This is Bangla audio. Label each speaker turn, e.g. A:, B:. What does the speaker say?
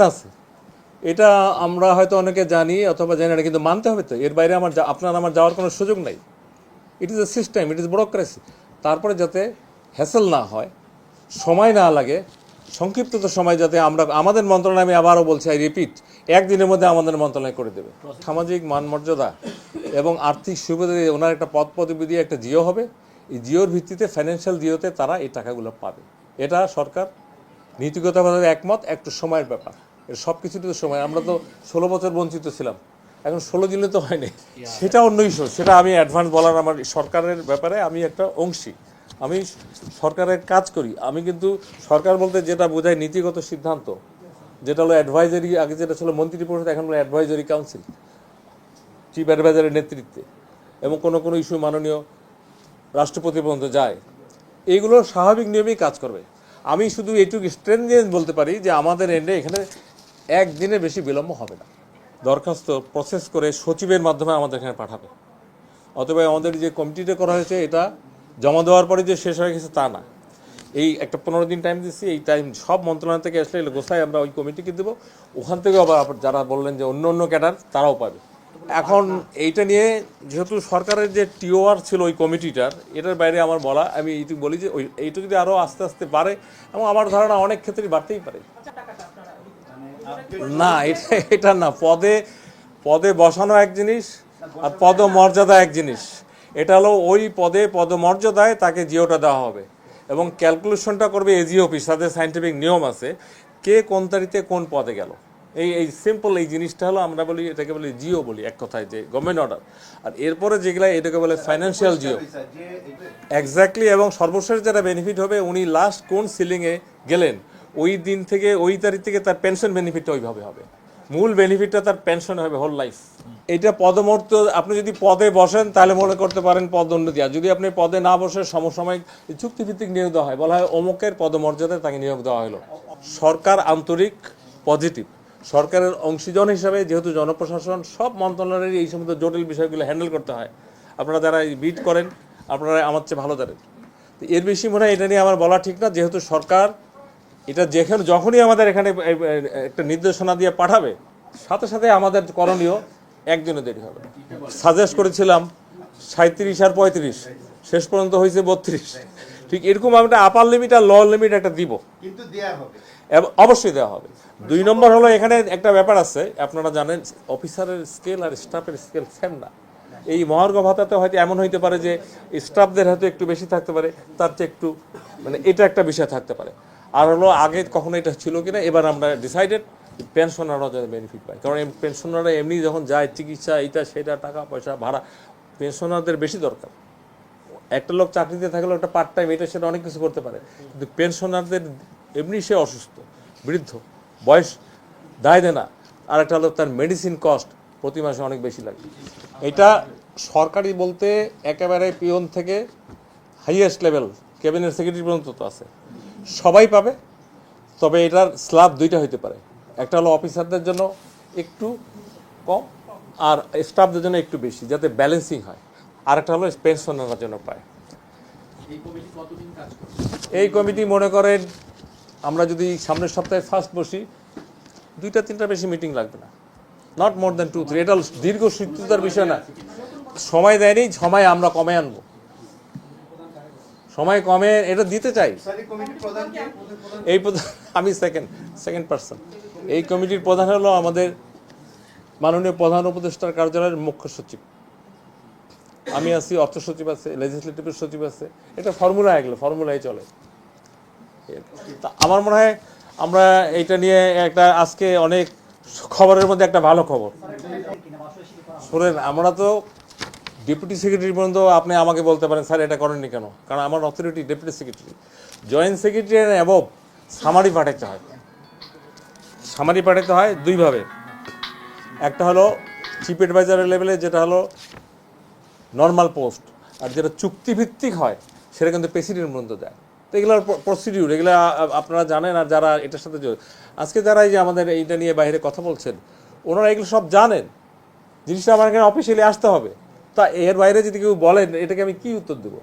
A: আছে এটা আমরা হয়তো অনেকে জানি অথবা জানি না, কিন্তু মানতে হবে তো। এর বাইরে আমার যাওয়ার কোনো সুযোগ নাই। It is a system, it is bureaucracy. তারপরে যাতে হ্যাসেল না হয়, সময় না লাগে, সংক্ষিপ্ত সময় যাতে আমরা আমাদের মন্ত্রণালয়, আমি আবারও বলছি, আই রিপিট, একদিনের মধ্যে আমাদের মন্ত্রণালয় করে দেবে। সামাজিক মান মর্যাদা এবং আর্থিক সুবিধা দিয়ে ওনার একটা পদ পদবি দিয়ে একটা জিও হবে। এই জিওর ভিত্তিতে, ফাইন্যান্সিয়াল জিওতে তারা এই টাকাগুলো পাবে। এটা সরকার নীতিগতভাবে একমত। একটু সময়ের ব্যাপার, এর সব কিছুতে তো সময়। আমরা তো 16 বছর বঞ্চিত ছিলাম, এখন 16 দিনে তো হয়নি, সেটা অন্য ইস্যু। সেটা আমি অ্যাডভান্স বলার, আমার সরকারের ব্যাপারে আমি একটা অংশী, আমি সরকারের কাজ করি। আমি কিন্তু সরকার বলতে যেটা বোঝায় নীতিগত সিদ্ধান্ত, যেটা হলো অ্যাডভাইজারি, আগে যেটা ছিল মন্ত্রী পরিষদ, এখন হলো অ্যাডভাইজারি কাউন্সিল, চিফ অ্যাডভাইজারের নেতৃত্বে, এবং কোনো ইস্যু মাননীয় রাষ্ট্রপতি পর্যন্ত যায়। এইগুলো স্বাভাবিক নিয়মেই কাজ করবে। আমি শুধু এইটুকু স্ট্রেনজেন্স বলতে পারি যে আমাদের এন্ডে এখানে একদিনের বেশি বিলম্ব হবে না। দরখাস্ত প্রসেস করে সচিবের মাধ্যমে আমাদের এখানে পাঠাবে। অথবা আমাদের যে কমিটিটা করা হয়েছে, এটা জমা দেওয়ার পরে যে শেষ হয়ে গেছে তা না। এই একটা 15 দিন টাইম দিচ্ছি। এই টাইম সব মন্ত্রণালয় থেকে আসলে গোছায় আমরা ওই কমিটিকে দেবো। ওখান থেকে আবার যারা বললেন যে অন্য ক্যাডার, তারাও পাবে। এখন এইটা নিয়ে যেহেতু সরকারের যে টিওআর ছিল ওই কমিটিটার, এটার বাইরে আমার বলা, আমি এইটুকু বলি যে এইটা যদি আরও আস্তে আস্তে বাড়ে, এবং আমার ধারণা অনেক ক্ষেত্রেই বাড়তেই পারে। না, এটা না। পদে বসানো এক জিনিস, আর পদমর্যাদা এক জিনিস। এটা হলো ওই পদমর্যাদায় তাকে জিওটা দেওয়া হবে, এবং ক্যালকুলেশনটা করবে এজি অফিস। তাদের সায়েন্টিফিক নিয়ম আছে, কে কোন তারিখে কোন পদে গেল। এই সিম্পল এই জিনিসটা হলো, আমরা বলি এটাকে বলি জিও বলি এক কথায়, যে গভর্নমেন্ট অর্ডার। আর এরপরে যেগুলো, এটাকে বলে ফাইন্যান্সিয়াল জিও। এক্স্যাক্টলি। এবং সর্বশেষ যেটা বেনিফিট হবে, উনি লাস্ট কোন সিলিংয়ে গেলেন, ওই দিন থেকে ওই তারিখ থেকে তার পেনশন বেনিফিটটা ওইভাবে হবে। মূল বেনিফিটটা তার পেনশন হবে হোল লাইফ। এটা পদমর্যাদা, আপনি যদি পদে বসেন তাহলে মনে করতে পারেন পদোন্নতি। আর যদি আপনি পদে না বসে সমসাময়িক চুক্তিভিত্তিক নিয়োগ দেওয়া হয়, বলা হয় অমুকের পদমর্যাদায় তাকে নিয়োগ দেওয়া হলো। সরকার আন্তরিক, পজিটিভ। সরকারের অংশীজন হিসাবে, যেহেতু জনপ্রশাসন সব মন্ত্রণালয়ের এই সমস্ত জটিল বিষয়গুলো হ্যান্ডেল করতে হয়, আপনারা যারা বিট করেন, আপনারা আমার চেয়ে ভালো জানেন। তো এর বেশি মনে হয় এটা নিয়ে আমার বলা ঠিক না। যেহেতু সরকার এটা যখনই আমাদের এখানে একটা নির্দেশনা দিয়ে পাঠাবে, সাথে সাথে আমাদের করণীয়, একদিনও দেরি হবে। সাজেস্ট করেছিলাম 37 আর 35, শেষ পর্যন্ত হয়েছে 32। ঠিক এরকম একটা আপার লিমিট আর লোয়ার লিমিট একটা দিব, কিন্তু অবশ্যই দেওয়া হবে। 2 নম্বর হলো, এখানে একটা ব্যাপার আছে, আপনারা জানেন, অফিসারের স্কেল আর স্টাফের স্কেল সেম না। এই মহার্ঘ ভাতাতে হয়তো এমন হইতে পারে যে স্টাফদের হয়তো একটু বেশি থাকতে পারে, তার চেয়ে একটু, মানে এটা একটা বিষয় থাকতে পারে। আর হলো, আগে কখনো এটা ছিল কিনা, এবার আমরা ডিসাইডেড পেনশনাররা যাতে বেনিফিট পায়। কারণ পেনশনাররা এমনি যখন যায় চিকিৎসা, এইটা সেটা, টাকা পয়সা, ভাড়া, পেনশনারদের বেশি দরকার। একটা লোক চাকরিতে থাকলেও একটা পার্ট টাইম, এটা সেটা অনেক কিছু করতে পারে, কিন্তু পেনশনারদের এমনি সে অসুস্থ, বৃদ্ধ, বয়স দায় দেনা, আর একটা হলো তার মেডিসিন কস্ট প্রতি মাসে অনেক বেশি লাগে। এটা সরকারি বলতে একেবারে পিয়ন থেকে হাইয়েস্ট লেভেল ক্যাবিনেট সেক্রেটারি পর্যন্ত তো আছে, সবাই পাবে। তবে এটার স্ল্যাব 2টা হইতে পারে, একটা হলো অফিসারদের জন্য একটু কম, আর স্টাফদের জন্য একটু বেশি, যাতে ব্যালেন্সিং হয়। আর একটা হলো পেনশনারদের জন্য পায়। এই কমিটি মনে করেন, আমরা যদি সামনের সপ্তাহে ফার্স্ট বসি, 2-3টা বেশি মিটিং লাগবে না, নট মোর দ্যান 2-3। এটা দীর্ঘ সূত্রতার বিষয় না। সময় দেয়নি, সময় আমরা কমে আনবো, সময় কমে এটা দিতে চাই। এই আমি সেকেন্ড পার্সন। এই কমিটির প্রধান হলো আমাদের মাননীয় প্রধান উপদেষ্টার কার্যালয়ের মুখ্য সচিব। আমি আছি, অর্থ সচিব আছে, লেজিসলেটিভের সচিব আছে। এটা ফর্মুলা, এগুলো ফর্মুলাই চলে। আমার মনে হয় আমরা এইটা নিয়ে একটা, আজকে অনেক খবরের মধ্যে একটা ভালো খবর শোনেন। আমরা তো ডেপুটি সেক্রেটারি পর্যন্ত আপনি আমাকে বলতে পারেন, স্যার এটা করেননি কেন? কারণ আমার authority deputy secretary, joint secretary above summary পাঠাতে হয়। সামারি পাঠাতে হয় 2 ভাবে। একটা হলো চিফ অ্যাডভাইজারের লেভেলে, যেটা হলো নর্মাল পোস্ট, আর যেটা চুক্তিভিত্তিক হয় সেটা কিন্তু প্রেসিডেন্ট পর্যন্ত দেয়। তো এগুলোর প্রসিডিউর, এগুলো আপনারা জানেন। আর যারা এটার সাথে আজকে যারা এই যে আমাদের এইটা নিয়ে বাইরে কথা বলছেন, ওনারা এগুলো সব জানেন। জিনিসটা আমার এখানে অফিসিয়ালি আসতে হবে। তা এর বাইরে যদি কেউ বলেন, এটাকে আমি কি উত্তর দেবো?